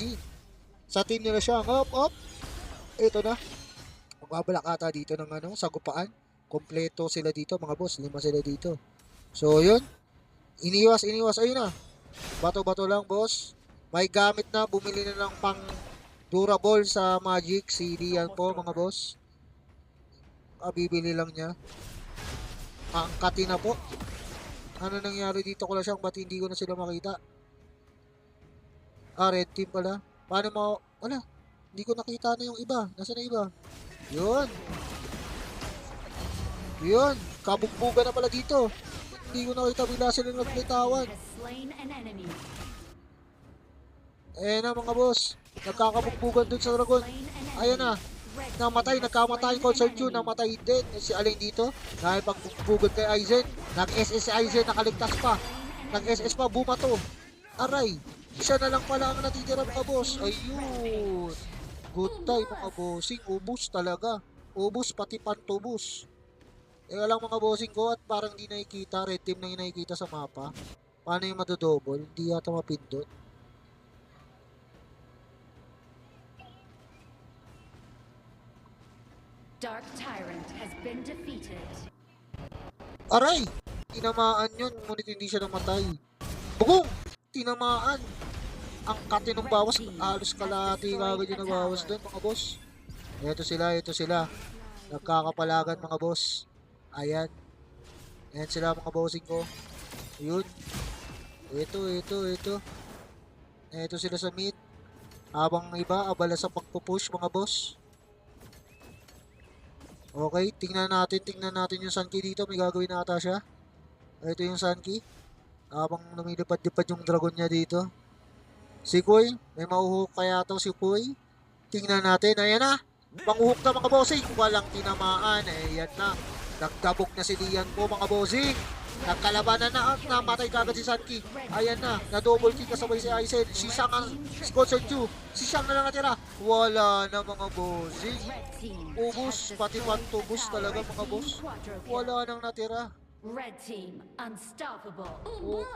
OG. Sa team nila siya. Up. Ito na. Magbabalak ata dito ng sagupaan. Kompleto sila dito mga boss. 5 sila dito. So yun. Iniwas. Ayun na. Bato-bato lang boss. May gamit na. Bumili na ng pang durable sa Magic. Si Lian po mga boss. Bibili lang niya. Angkati na po. Ano nangyari dito ko lang siyang ba't hindi ko na sila makita? Red team pala. Paano mo? Wala. Hindi ko nakita na yung iba. Nasaan na iba? Yun. Kabugbugan na pala dito. Hindi ko nakita bila sila nagpitawan. Na mga boss. Nagkakabugbugan dun sa Dragon. Ayan na. Nagkamatay ko sa Q, namatay din si Aling dito dahil pagbugbugan kay Aizen. Nag-SS si Aizen, nakaligtas pa. Nag-SS pa, bumato. Aray, siya na lang pala ang natitira mga boss. Ayun. Good time mga bossing, ubus talaga. Ubus pati pantubos. Lang mga bossing ko at parang di nakikita, red team na yung nakikita sa mapa. Paano yung madodouble? Hindi yata mapindot. Dark Tyrant has been defeated. Aray! Tinamaan yun, ngunit hindi siya namatay. Bugong! Tinamaan! Ang katinong bawas, halos kalahati kagad yung nabawas doon mga boss. Ito sila. Nagkakapalagan mga boss. Ayan. Ayan sila mga bossing ko. Yun. Ito. Ito sila sa mid. Habang iba, abala sa pagpupush mga boss. Okay, tingnan natin yung Sunkey dito. May gagawin na ata siya. Ito yung Sunkey. Habang lumilipad-lipad yung dragon niya dito. Si Kuy, may mauhuk kaya to si Kuy. Tingnan natin, ayan na. Manguhuk na mga bossing. Walang tinamaan. Ayan na. Nagdabog na si Lian po mga bossing. Nagkalabanan na at namatay kagad si Sunkey. Ayan na. Na-double kick kasabay si Aizen. Si Shang ang Scott Q. Si Shang na lang natira. Wala na mga bossing. Ubus, pati pantubos talaga mga boss. Wala nang natira. Red team unstoppable.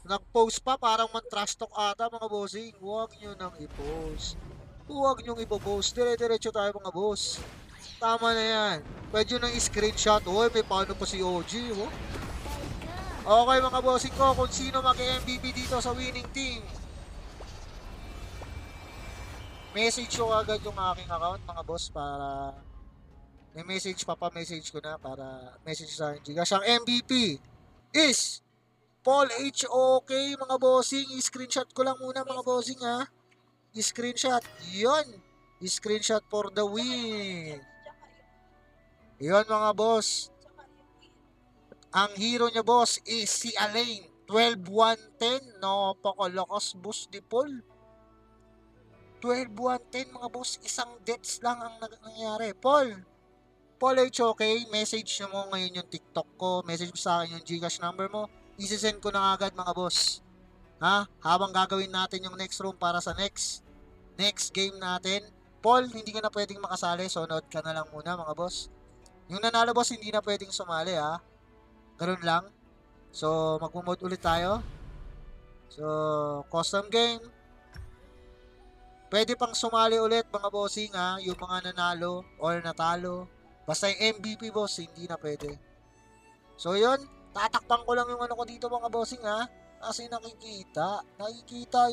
Nag-post pa parang man-trash talk ata mga bossing. Huwag nyo nang i-post. Huwag nyo i-post. Dire-diretso tayo mga boss. Tama na yan. Pwede nyo nang i-screenshot. Uy, may paano pa si OG. Oh. Okay mga bossing ko, kung sino mag-MVP dito sa winning team. Message ko agad yung aking account mga boss para may message message ko na para message sa akin. Gcash ang MVP is Paul HOK mga bossing. I-screenshot ko lang muna mga bossing ha. I-screenshot. Yun. I-screenshot for the win. Yun mga boss. Ang hero niya boss is si Alain. 12-1-10. No, pakalakas boss di Paul. 12-1-10 mga boss. Isang deaths lang ang nangyari. Paul HOK, message mo ngayon yung TikTok ko. Message mo sa akin yung Gcash number mo. Isisend ko na agad mga boss. Ha? Habang gagawin natin yung next room para sa next game natin. Paul, hindi ka na pwedeng makasali. So, note ka na lang muna mga boss. Yung nanalo boss, hindi na pwedeng sumali ha. Ganun lang. So, mag-mode ulit tayo. So, custom game. Pwede pang sumali ulit mga bossing ha. Yung mga nanalo or natalo. Basta yung MVP boss, hindi na pwede. So, yun. Tatakpan ko lang yung ko dito mga bossing ha. Kasi nakikita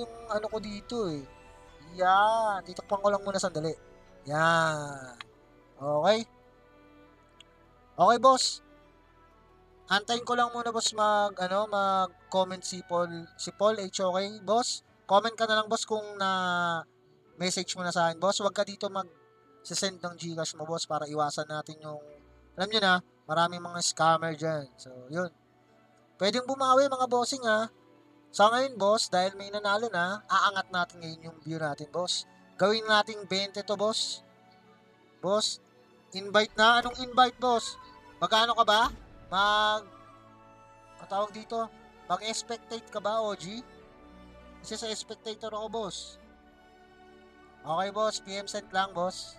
yung ko dito eh. Yan. Titakpan ko lang muna sandali. Yan. Okay. Okay boss. Antayin ko lang muna boss mag-comment si Paul HOK. Boss, comment ka na lang boss kung message mo na sa akin boss. Huwag ka dito mag-send ng Gcash mo boss para iwasan natin yung, alam nyo na, maraming mga scammer dyan. So, yun. Pwedeng bumawi mga bossing ha. Sa ngayon boss, dahil may nanalo na, aangat natin ngayon yung view natin boss. Gawin nating 20 to boss. Boss, invite na. Anong invite boss? Magkano ka ba? Tawag dito, mag-spectate ka ba, OG? Kasi sa spectator ako, boss. Okay, boss. PM sent lang, boss.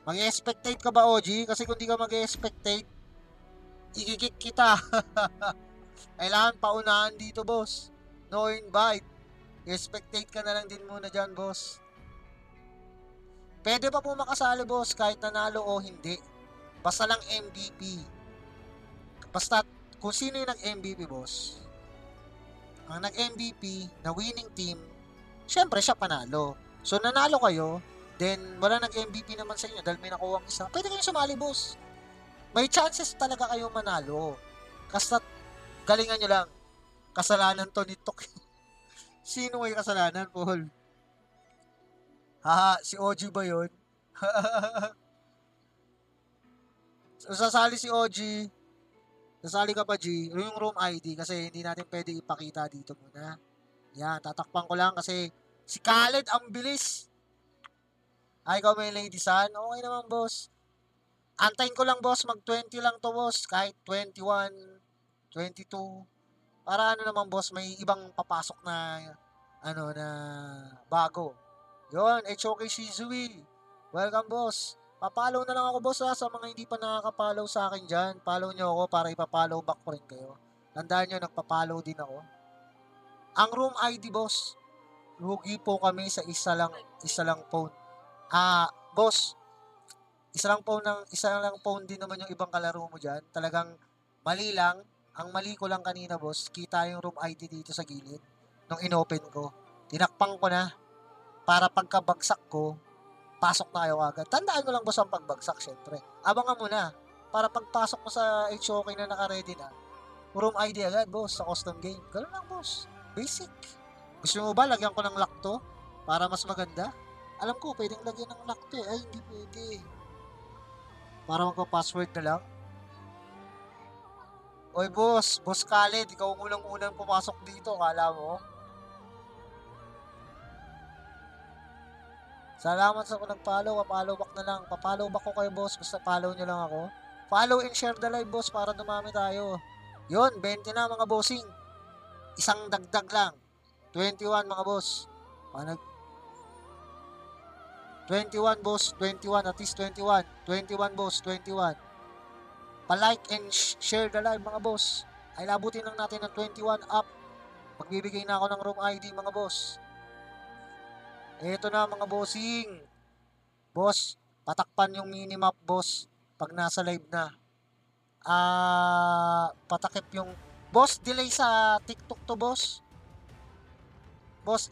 Mag-spectate ka ba, OG? Kasi kung di ka mag-spectate, ikikik kita. Kailangan paunahan dito, boss. No invite. I-spectate ka na lang din muna dyan, boss. Pwede pa po makasali, boss, kahit nanalo o hindi. Basta lang MVP. Basta kung sino yung nag-MVP, boss. Ang nag-MVP na winning team, syempre siya panalo. So nanalo kayo, then wala nag-MVP naman sa inyo dahil may nakuha ang isa. Pwede kayong sumali, boss. May chances talaga kayong manalo. Basta galingan nyo lang. Kasalanan to ni Tok. Sino may kasalanan, Paul? Ha, si OG ba yun? So, sasali si OG. Sasali ka pa, G. Yung room ID kasi hindi natin pwede ipakita dito muna. Yan, tatakpan ko lang kasi si Khaled ang bilis. Ay, ikaw may lady son. Okay naman, boss. Antayin ko lang, boss. Mag-20 lang to, boss. Kahit 21, 22. Para ano naman, boss, may ibang papasok na na bago. Yon, HOK Shizui. Welcome, boss. Papalaw na lang ako, boss, sa mga hindi pa nakaka-follow sa akin dyan. Follow nyo ako para ipapollow back ko rin kayo. Tandaan nyo, nagpa-follow din ako. Ang room ID, boss, lugi po kami sa isa lang phone. Boss, isa lang phone din naman yung ibang kalaro mo dyan. Talagang mali lang. Ang mali ko lang kanina, boss, kita yung room ID dito sa gilid. Nung inopen ko. Tinakpang ko na para pagkabagsak ko, pasok na kayo agad. Tandaan mo lang, boss, ang pagbagsak, syempre. Abangan mo na. Para pagpasok mo sa HOK na naka-ready na, room ID agad, boss, sa custom game. Ganun lang, boss. Basic. Gusto mo ba, lagyan ko ng lock to? Para mas maganda? Alam ko, pwedeng lagyan ng lock to eh. Ay, hindi pwede. Para magpa-password na lang. Oy, boss. Boss Khaled, ikaw ang unang-unang pumasok dito. Kala mo? Salamat sa nag-follow. Pa-follow back na lang. Pa-follow back ko kayo, boss. Basta follow nyo lang ako. Follow and share the live, boss, para dumami tayo. Yon, 20 na, mga bossing. Isang dagdag lang. 21, mga boss. 21, boss. 21. At least 21. 21, boss. 21. Pa-like and share the live, mga boss. Ay labutin lang natin ng 21 up. Magbibigay na ako ng room ID, mga boss. Eto na, mga bossing. Boss, patakpan yung minimap, boss, pag nasa live na. Patakip yung... Boss, delay sa TikTok to, boss. Boss,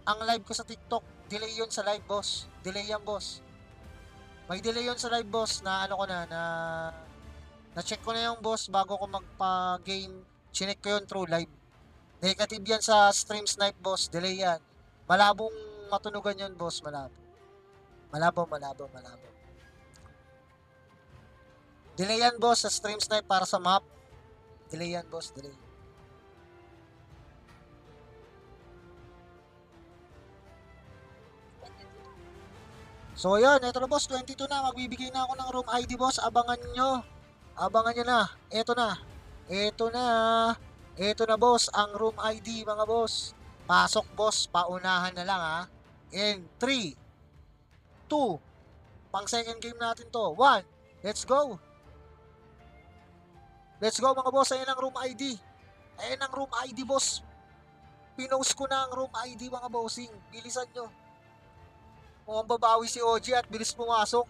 ang live ko sa TikTok, delay yun sa live, boss. Delay yan, boss. May delay yun sa live, boss, na ano ko na-check ko na yung, boss, bago ko magpa-game. Chinek ko yun through live. Negative yan sa stream snipe, boss. Delay yan. Malabong matunugan yun, boss. Malabo. Delay yan, boss, sa stream snipe para sa map. Delay yan, boss. Delay. So, yan. Ito na, boss. 22 na. Magbibigay na ako ng room ID, boss. Abangan nyo. Abangan nyo na. Ito na. Ito na, boss, ang room ID, mga boss. Pasok, boss, paunahan na lang, ha. In 3, 2, pang second game natin to. 1, let's go. Let's go, mga boss. Ayan ang room ID. Ayan ang room ID, boss. Pinost ko na ang room ID, mga bossing. Bilisan nyo. Mukhang babawi si OG at bilis pumasok.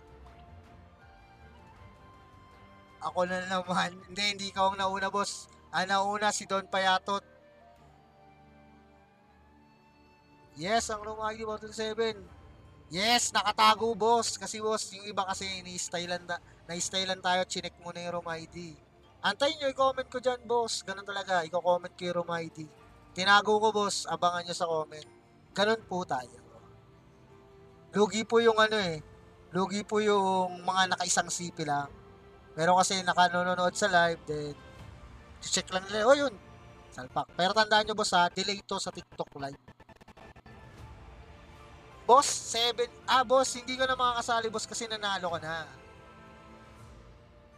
Ako na naman. Hindi ikaw ang nauna, boss. Nauna si Don Payatot. Yes, ang room ID 127. Yes, nakatago, boss. Kasi, boss, yung iba kasi na-stylean tayo. Chinek muna yung room ID. Antayin nyo, i-comment ko dyan, boss. Ganun talaga, i-comment ko yung room ID. Tinago ko, boss. Abangan nyo sa comment. Ganun po tayo. Lugi po yung lugi po yung mga nakaisang CP lang. Pero kasi nakanonood sa live, then check lang nila, yun, salpak. Pero tandaan nyo, boss, delay to sa TikTok live. Boss, 7, boss, hindi ka na makakasali, boss, kasi nanalo ka na.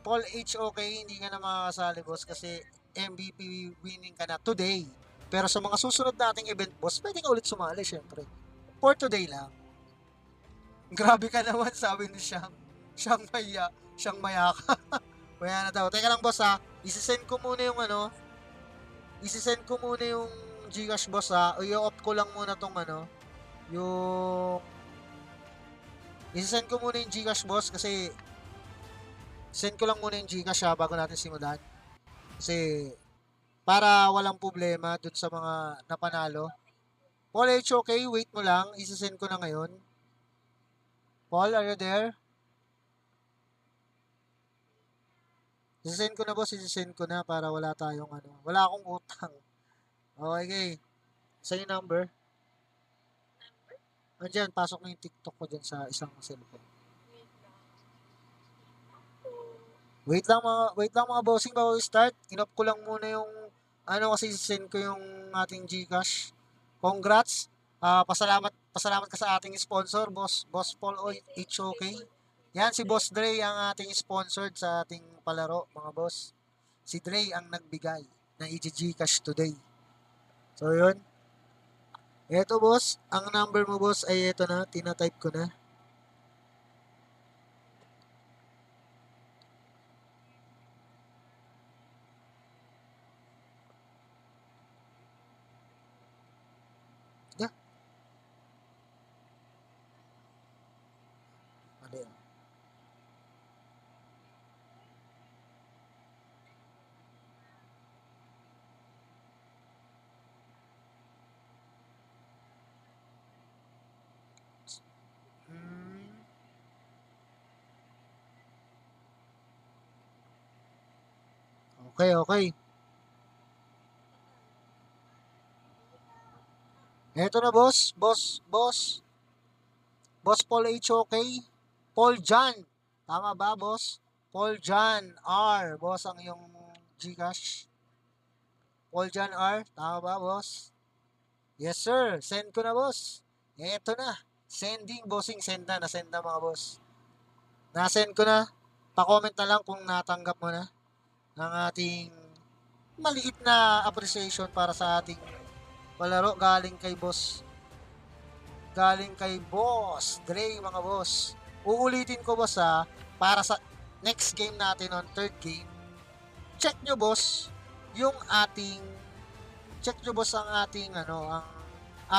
Paul HOK, hindi ka na makakasali, boss, kasi MVP winning ka na today. Pero sa mga susunod nating event, boss, pwede ka ulit sumali, syempre. For today lang. Grabe ka naman, sabi ni Siyang. Siyang maya ka. Maya na daw. Teka lang, boss, isisend ko muna yung Gcash boss ha. I-off ko lang muna tong ano, yung i-send ko muna yung Gcash boss kasi send ko lang muna yung Gcash ha bago natin simulan. Kasi para walang problema dun sa mga napanalo. Paul HOK, wait mo lang. I-send ko na ngayon. Paul, are you there? I-send ko na boss, i-send ko na para wala tayong ano. Wala akong utang. Okay. Saan yung number? Andiyan, pasok na yung TikTok ko dyan sa isang cellphone. Wait lang mga bossing bago i-start. Inop ko lang muna yung ano kasi send ko yung ating GCash. Congrats. Pasalamat ka sa ating sponsor, Boss Paul HOK. Yan si Boss Dre ang ating sponsored sa ating palaro, mga boss. Si Dre ang nagbigay ng i-GCash today. So yun. Eto boss, ang number mo boss ay eto na, tina-type ko na. Ano yun? Hmm. Okay, okay. Eto na boss, Boss Paul HOK, Paul John. Tama ba boss? Paul John R. Boss ang iyong Gcash. Paul John R. Tama ba boss? Yes sir, send ko na boss. Eto na. Sending, bossing, send na. Nasend na mga boss. Nasend ko na. Pa-comment na lang kung natanggap mo na ang ating maliit na appreciation para sa ating palaro galing kay boss. Galing kay Boss Dre mga boss. Uulitin ko boss ha, para sa next game natin on third game. Check nyo boss yung ating check nyo boss ang ating ang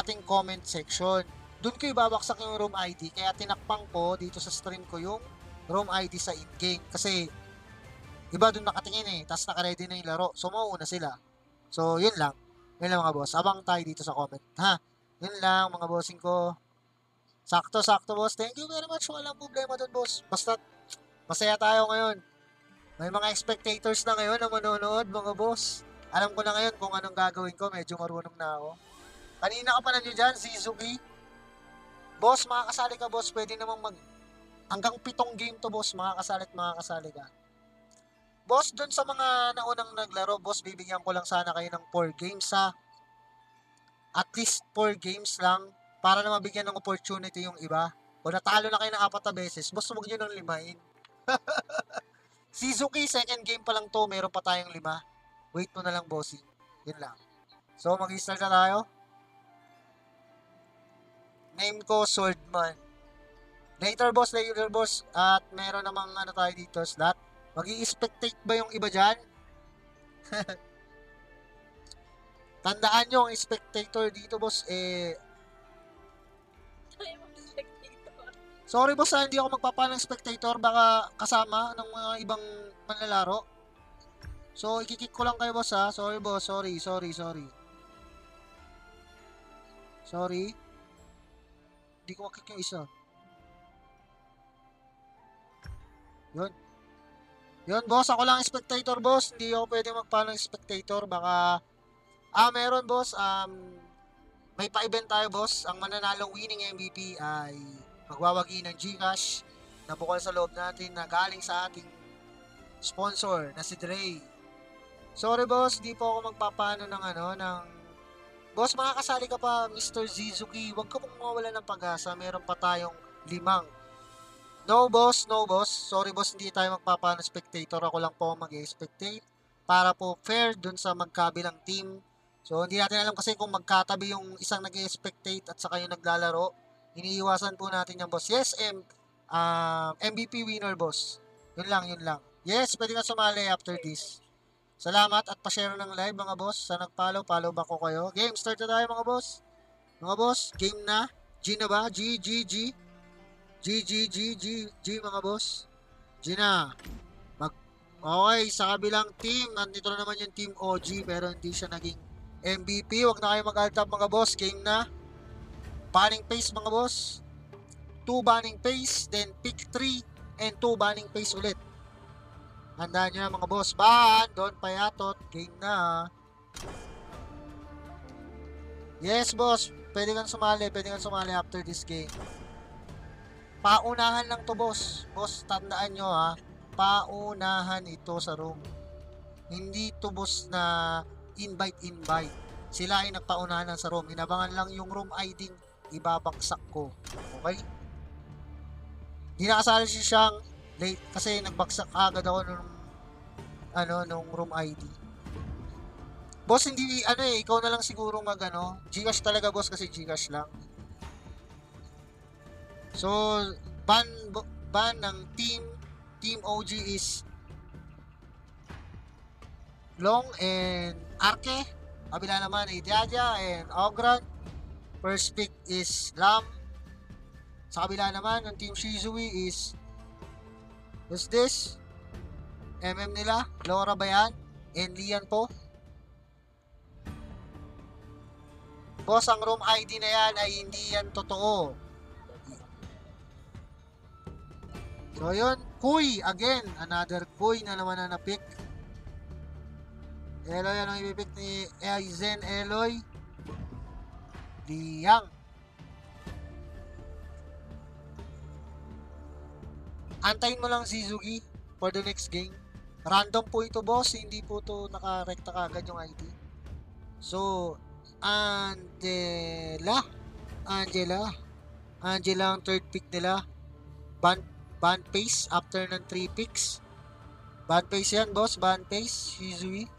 ating comment section. Doon ko ibabaksak yung room ID kaya tinakpang ko dito sa stream ko yung room ID sa in-game kasi iba doon nakatingin tapos naka-ready na yung laro. So mauuna sila. So yun lang. Yun lang mga boss. Abang tayo dito sa comment. Ha? Yun lang mga bossing ko. Sakto boss. Thank you very much. Walang problema doon boss. Basta masaya tayo ngayon. May mga spectators na ngayon na manonood mga boss. Alam ko na ngayon kung anong gagawin ko. Medyo marunong na ako. Kanina ka pa nandiyo dyan, Zizuki. Boss, makakasali ka boss. Pwede namang hanggang 7 game to boss. Makakasali ka. Boss, dun sa mga naunang naglaro, boss, bibigyan ko lang sana kayo ng 4 games ha. At least 4 games lang para na mabigyan ng opportunity yung iba. O natalo na kayo ng 4 na beses, boss, huwag nyo nang limain. Suzuki, second game pa lang to, meron pa tayong 5. Wait mo na lang, bossing. Yun lang. So, mag-start na tayo. Name ko, Swordman. Later, boss. At meron namang tayo dito, slot. Mag-i-spectate ba yung iba dyan? Tandaan nyo, ang spectator dito, boss, sorry, boss, hindi ako magpapa ng spectator. Baka kasama ng mga ibang manlalaro. So, ikikik ko lang kayo, boss, ha. Sorry, boss. Sorry. Hindi ko makik yung isa. Yun, boss. Ako lang spectator, boss. Hindi ako pwede magpa ng spectator. Baka meron boss, may pa-event tayo boss. Ang mananalong winning MVP ay magwawagi ng Gcash na bukal sa loob natin na galing sa ating sponsor na si Dre. Sorry boss, di po ako magpapano ng boss, makakasali ka pa Mr. Zizuki. Huwag ka pong mawala ng pag-asa. Meron pa tayong 5. No boss. Sorry boss, hindi tayo magpapano spectator. Ako lang po mag-spectate para po fair dun sa magkabilang team. So, hindi natin alam kasi kung magkatabi yung isang nag-spectate at saka yung naglalaro. Iniiwasan po natin yan, boss. Yes, MVP winner, boss. Yun lang. Yes, pwede ka sumali after this. Salamat at pa-share ng live mga boss. Sa nag-follow, follow back ko kayo. Game, start na tayo mga boss. Mga boss, game na. G na ba? G, G, G. G, G, G, G, G mga boss. G na. Okay, sa kabilang team, nandito na naman yung team OG pero hindi siya naging MVP. Huwag na kayo mag-alt-up mga boss. Game na. Banning pace mga boss. 2 banning pace, then pick 3 and 2 banning pace ulit. Handaan nyo na mga boss. Ban! Don't payatot. Game na. Yes boss. Pwede kang sumali. Pwede kang sumali after this game. Paunahan lang to boss. Boss, tandaan nyo ha. Paunahan ito sa room. Hindi to boss na invite. Sila ay nagpaunahan lang sa room. Inabangan lang yung room ID ibabagsak ko. Okay? Hindi nakasali si siyang late kasi nagbagsak agad ako nung room ID. Boss, hindi ikaw na lang siguro Gcash talaga boss kasi Gcash lang. So, ban ng Team OG is Long and Arke. Kabila naman ay Diadia and Ogran. First pick is Lam. Sa kabila naman ng Team Shizui is what's this? MM nila, Laura ba yan? And Lian po. Boss, ang room ID na yan ay hindi yan totoo. So yun, Kuy again, another Kuy na naman na napick. Eloy, anong ipipick ni Aizen Eloy? Liang. Antayin mo lang si Suzuki for the next game. Random po ito boss, hindi po ito nakarekta kagad yung ID. So, Angela ang third pick nila. Ban pace after ng 3 picks. Ban pace yan boss, ban pace. Shizui.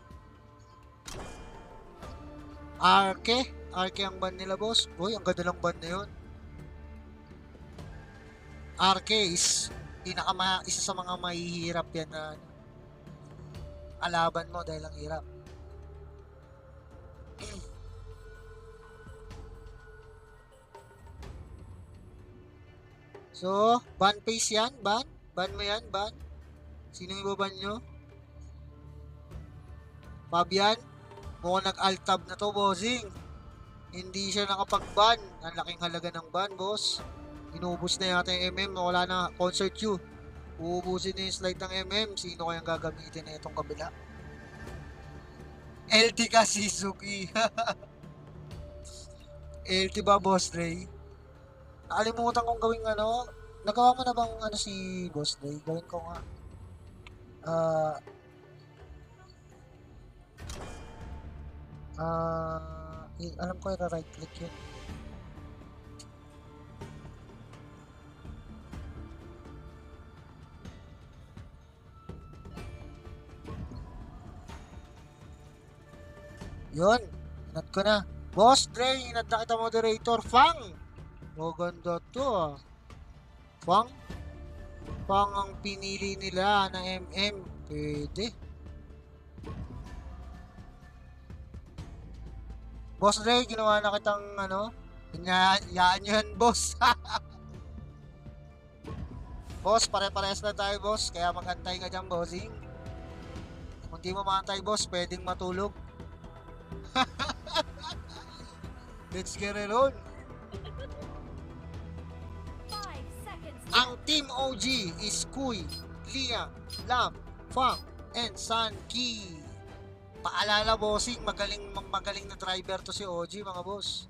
Arke ang ban nila boss. Boy, ang ganda lang ban na yun. Arke is isa sa mga mahihirap yan na alaban mo dahil ang hirap. So, ban pace yan, ban mo yan, ban. Sino yung ibaban nyo? Fabian, mukhang nag-alt tab na to, bossing. Hindi siya nakapag-ban. Ang laking halaga ng ban, boss. Inubos na yata yung MM, wala na concert queue. Uubusin na yung slide ng MM. Sino kayang gagamitin na itong kabila? LT ka, Shizuki. LT ba, Boss Ray? Nakalimutan kong gawing Nagawa mo na bang si Boss Ray? Gawin ko nga. Alam ko right click yun. Yun, inat ko na. Boss Dre, inat na kita moderator. Fang! Maganda to Fang ang pinili nila na MM. Pwede. Boss Dre, ginawa na kitang yaan yun, boss. Boss, pare-pares na tayo, boss. Kaya magantay ka dyan, bossing. Kung di mo maantay, boss, pwedeng matulog. Let's get it on. Ang Team OG is Kuy, Liang, Lam, Fang, and Sanki. Paalala bossing, magaling na driver to si OG mga boss.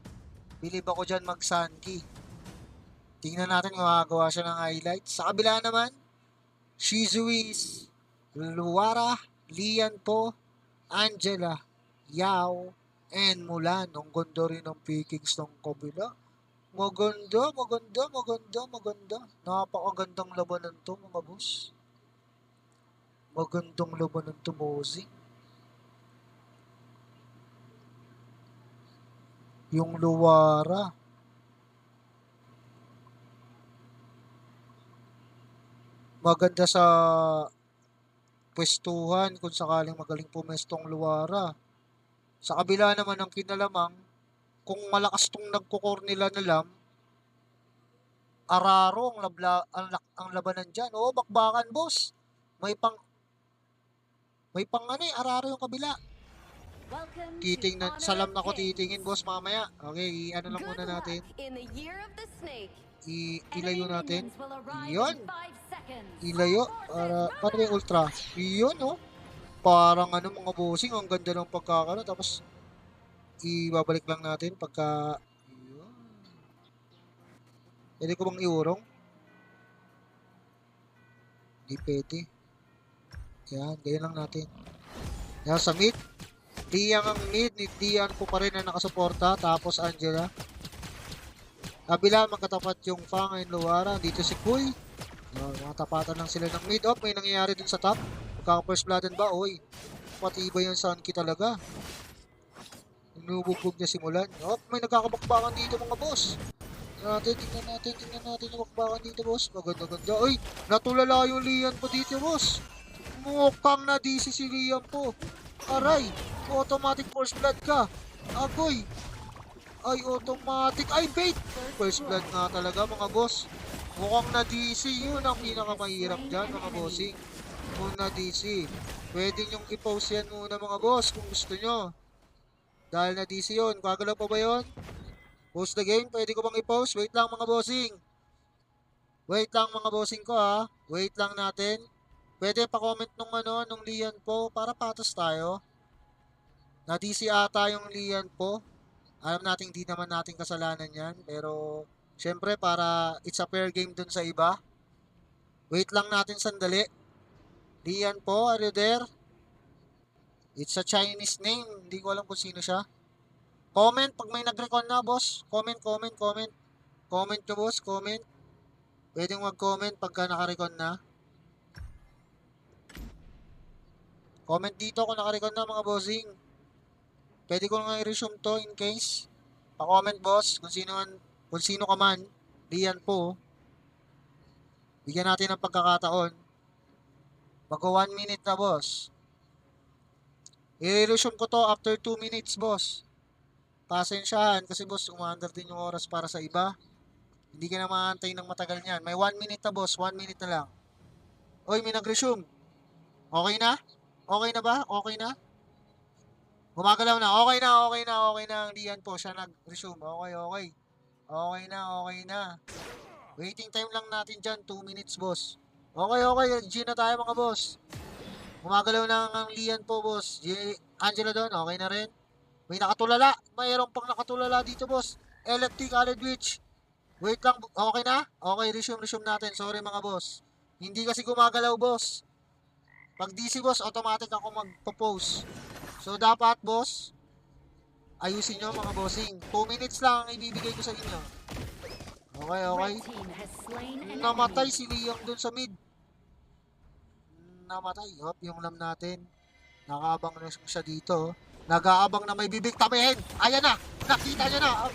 Bilib ako dyan mag-Sanki. Tingnan natin kung makagawa siya ng highlights. Sa kabila naman, Shizui, Luara, Lian po, Angela, Yao, and Mulan. Ang ganda rin ng pickings ng kabila. Maganda. Napakagandang labanan to mga boss. Magandang labanan to, bossing. Yung Luwara. Maganda sa pwestuhan kung sakaling magaling pumestong Luwara. Sa kabila naman ng kinalamang, kung malakas tong nagkukor nila na Lam, Araro ang labanan dyan. Oo, bakbakan, boss. May pang, Araro yung kabila. Welcome to Titingnan, Honor salam of na ko Kings. titingin, boss, mamaya. Okay, ano lang Good muna luck natin. in the year of the snake. Ilayo Enemy natin. minions will arrive Yun. in 5 seconds. Ilayo. Paano ba yung ultra? Yun, no? Parang ano, mga bossing, ang ganda ng pagkakano. Tapos, ibabalik lang natin pagka... Yun. Pwede ko bang iurong? Hindi pwede. Yan, ganyan lang natin. Yan, sa mid. Diang ang mid. Diang ko pa rin na nakasuporta. Tapos Angela. Kabila, magkatapat yung Fang and Luwara. Dito si Kuy. Mga tapatan lang sila ng mid. May nangyayari dun sa top. Magkaka-first bloodan ba? Oy, matibay yung Sunky talaga. Inubugbog na simulan. May nagkakabakbakan dito mga boss. Tingnan natin yung bakbakan dito, boss. Maganda-ganda. Ay, natulala yung Lian po dito, boss. Mukhang na DC si Lian po. Aray, automatic first blood ka. Agoy. Ay, automatic. Ay, bait. First blood nga talaga, mga boss. Mukhang na DC. Yun ang pinakamahirap dyan, mga bossing. Kung na DC. Pwede nyong i-post yan muna, mga boss, kung gusto nyo. Dahil na DC yun. Gagalaw pa ba yun? Post the game. Pwede ko bang i-post? Wait lang, mga bossing. Wait lang, mga bossing ko, ha. Wait lang natin. Pwede pa-comment nung Lian po para patas tayo. Na DC ata yung Lian po. Alam natin hindi naman natin kasalanan yan. Pero, syempre, para it's a fair game dun sa iba. Wait lang natin sandali. Lian po, are you there? It's a Chinese name. Hindi ko alam kung sino siya. Comment pag may nag-recon na, boss. Comment. Comment nyo, boss. Comment. Pwedeng mag-comment pagka naka-recon na. Comment dito kung naka-recon na, mga bossing. Pwede ko nga i-resume to in case. Pa-comment, boss. Kung sino ka man. Lian po. Bigyan natin ng pagkakataon. Mag-1 minute na, boss. I-resume ko to after 2 minutes, boss. Pasensyahan kasi, boss, umaandar din yung oras para sa iba. Hindi ka na maantay ng matagal niyan. May 1 minute na, boss. 1 minute na lang. Oy, may nag-resume. Okay na? Okay na ba? Okay na? Gumagalaw na. Okay na ang Lian po. Siya nag-resume. Okay. Okay na. Waiting time lang natin dyan. 2 minutes, boss. Okay. G na tayo, mga boss. Gumagalaw na ang Lian po, boss. Angela doon. Okay na rin. May nakatulala. Mayroon pang nakatulala dito, boss. LFT Khaled Witch. Wait lang. Okay na? Okay, resume natin. Sorry, mga boss. Hindi kasi gumagalaw, boss. Pag DC, boss, automatic ako magpo-post. So, dapat, boss, ayusin nyo, mga bossing. 2 minutes lang ang ibibigay ko sa inyo. Okay. Red team has slain an Namatay enemy. si Liam dun sa mid. Namatay. Yung lam natin. Nakaabang na siya dito. Nag-aabang na may bibigtamin. Ayan na. Nakita niya na.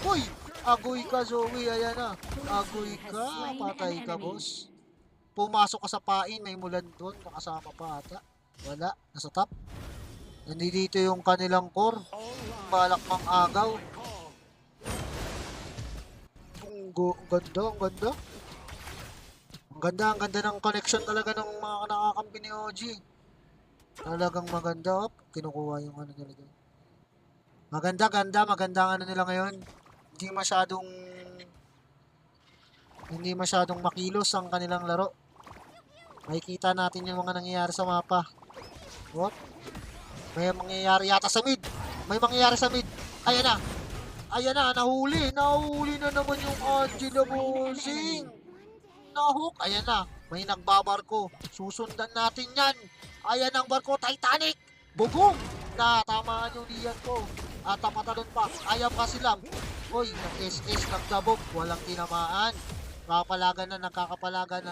Agoy ka, Zoe. Ayan na. Agoy ka. Patay ka, boss. Pumasok ka sa pain. May mulan doon. Nakasama pa ata. Wala. Nasa top. Nandito yung kanilang core. Balak mang agaw. Ang ganda. Ang ganda ng connection talaga ng mga nakakampi ni OG. Talagang maganda. Kinukuha yung ano talaga. Maganda ang ano nila ngayon. Hindi masyadong makilos ang kanilang laro. Makikita natin yung mga nangyayari sa mapa. What? May mangyayari yata sa mid. Ayan na, nahuli na naman yung Angela bossing. Nahook. Ayan na, may nagbabarko. Susundan natin yan. Ayan ang barko, Titanic. Bugong. Tamaan yung Lian ko. At tapatalon pa. Ayaw pa sila. Uy, nag-SS, nagdabog. Walang tinamaan. Nagkakapalagan.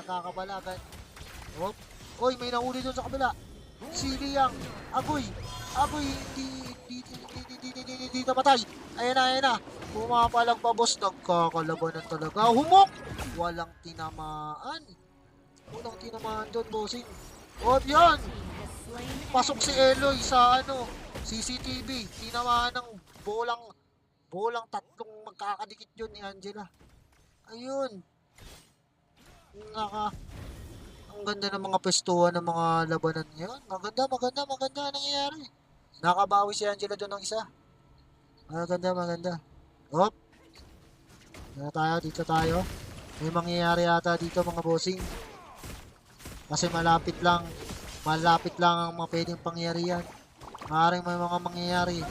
Uy, may nahuli doon sa kabila. Si Liang. Agoy, hindi namatay. Ayan na. Pumapalag pa, boss. Nagkakalabanan talaga. Humok! Walang tinamaan doon, bossing. Yan! Team has slain an Pasok si enemy. Eloy sa ano, CCTV. Tinamaan ng bolang tatlong magkakadikit yun ni Angela. Ayun. Ang ganda ng mga pwestuhan ng mga labanan ngayon. Maganda ang nangyayari. Nakabawi si Angela doon ng isa. Maganda. Hop, dito tayo. May mangyayari yata dito mga bossing. Kasi malapit lang ang mga pwedeng pangyarihan. Maaaring may mga mangyayari.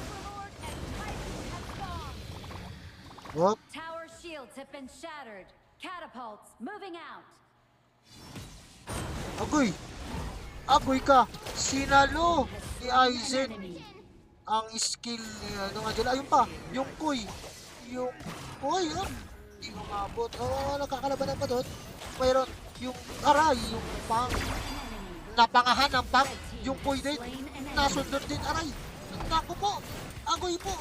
Hop, Tower shields have been shattered. Catapults moving out. agoy ka. Sinalo ni Slain an Aizen enemy. ang skill ni ano nga dyan. Ayun pa, yung Kuy. Hindi ko mabot. Nagkakalabanan pa doon. Mayroon yung aray, yung pang. Napangahan ng pang. Yung Kuy din. Nasundot din aray. Naku po. Agoy po.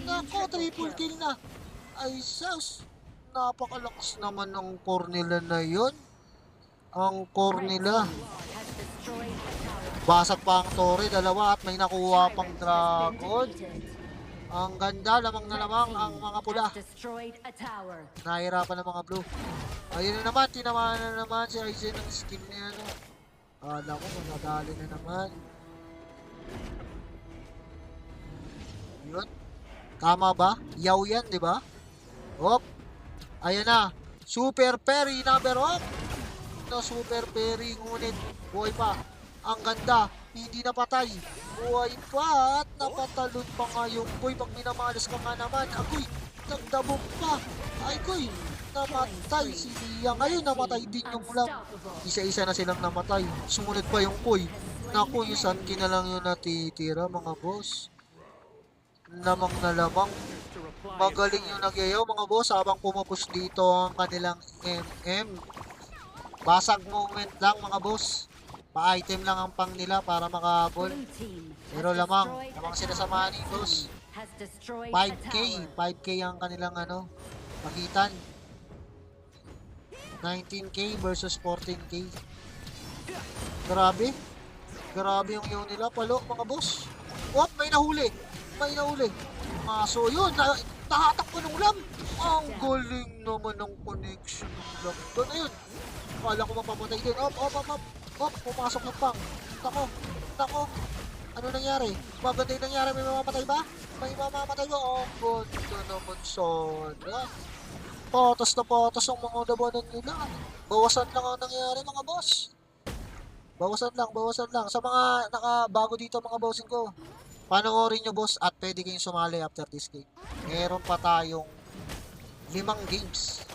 Naku, triple kill na. Ay, sus. Napakalakas naman ng core nila na yun. Ang core nila. Has destroyed a tower. Basag pa ang tore, dalawa at may nakuha pang Tyrant has dragon. been defeated. Ang ganda, lamang na lamang ang mga pula. Has destroyed a tower. Nahirapan ng mga blue. Ayun na naman, tinamaan na naman si Aizen ng skill niya. Ano. Kala ko, manadali na naman. Yun. Tama ba? Yaw yan, di ba? Hop. Ayan na. Super Perry number 1. No, Super Perry, ngunit buhay pa. Ang ganda, hindi napatay. Buhay pa at napatalon pa nga yung boy. Pag minamalas ka nga naman, agoy, nagdabog pa. Ay, koy, namatay si Lia. Ngayon, namatay din yung lang. Unstoppable. Isa-isa na silang namatay. Sumunod pa yung koy. Naku, yung Sanki na lang yung natitira, mga boss. Lamang na lamang. Magaling yung nagyayaw, mga boss, habang pumapus dito ang kanilang MM. Basag movement lang, mga boss. Pa-item lang ang pang nila para makagol. Blue team has Pero lamang destroyed a sinasamahan ni tower. boss. Has destroyed a 5K, tower. 5K ang kanilang ano, pagitan. 19K versus 14K. Grabe. Grabe yung yaw nila, palo, mga boss. What? May nahuli. Maso yun, nahatak ko ng ulam. Ang galing naman ng connection ng ulam. Doon, ayun. Kala ko mapamatay din. Op, pumasok yung pang. Nako. Ano nangyari? Maganda yung nangyari. May mamamatay ba? Ang ganda naman sana. Patas na patas ang mga labanan nila. Bawasan lang ang nangyari, mga boss. Bawasan lang. Sa mga nakabago dito, mga bossing ko, panoorin nyo, boss, at pwede kayong sumali after this game. Meron pa tayong 5 games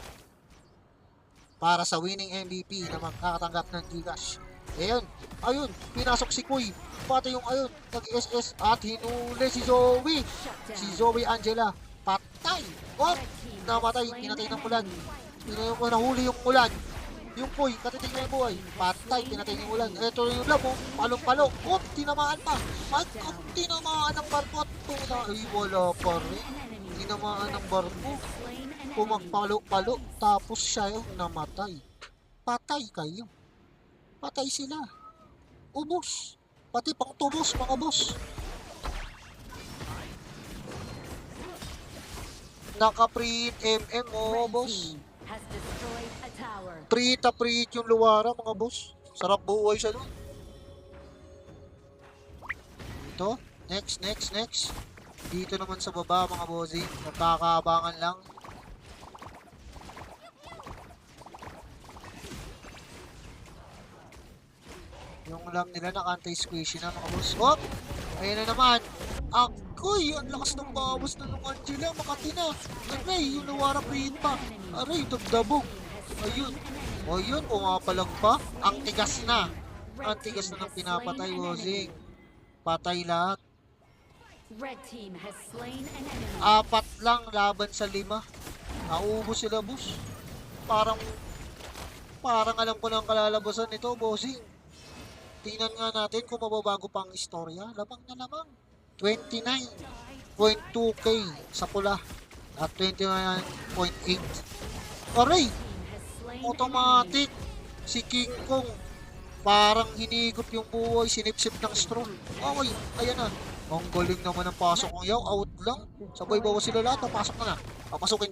para sa winning MVP na makakatanggap ng Gcash. Ayun, pinasok si Kuy. Pati yung nag-SS at hinuli si Zoe. Shut Si down. Zoe Angela, patay. Oh, Red team has namatay, slain pinatay an ng ulan. enemy. Nahuli yung ulan. Yung Kuy, katitig na yung buhay. Patay, pinatay ng ulan. Ito yung labo, palong-palo. Oh, tinamaan pa. Tinamaan ng barko at ay, wala pa rin. An enemy. Tinamaan ng barko. Slain an enemy. Pumagpalo-palo, tapos siya yung namatay. Patay kayo. Patay sila. Ubos. Pati pang tubos, mga boss. Naka-print MM, oh, Red boss. team has destroyed a tower. Print yung luwara, mga boss. Sarap buhay siya doon. Ito. Next. Dito naman sa baba, mga bossing. Nagkakaabangan lang. Yung lang nila naka-anti-squishy na, mga boss. Hop! Ayun na naman. Agoy! Ang lakas ng bawas na nung Angela. Makati na. Aray, yung luwara print pa. Aray, dagdabog. Ayun, pumapalag pa. Ang tigas na. Ang tigas na ng pinapatay, bossing. Patay lahat. Red team has slain an enemy. 4 lang laban sa 5. Nauubos sila, boss. Parang alam ko na ang kalalabasan nito, bossing. Tingnan nga natin kung mababago pa ang istorya. Lamang na lamang. 29.2k sa pula at 29.8. Aray! Team has slain an enemy. Automatic. Si King Kong. Parang hinigop yung buhay, sinipsip ng stroll. Okay, ayan na. Ang galing naman ng pasok ng yaw, out lang. Sabay bawa sila lahat, papasok na na. Papasukin ba?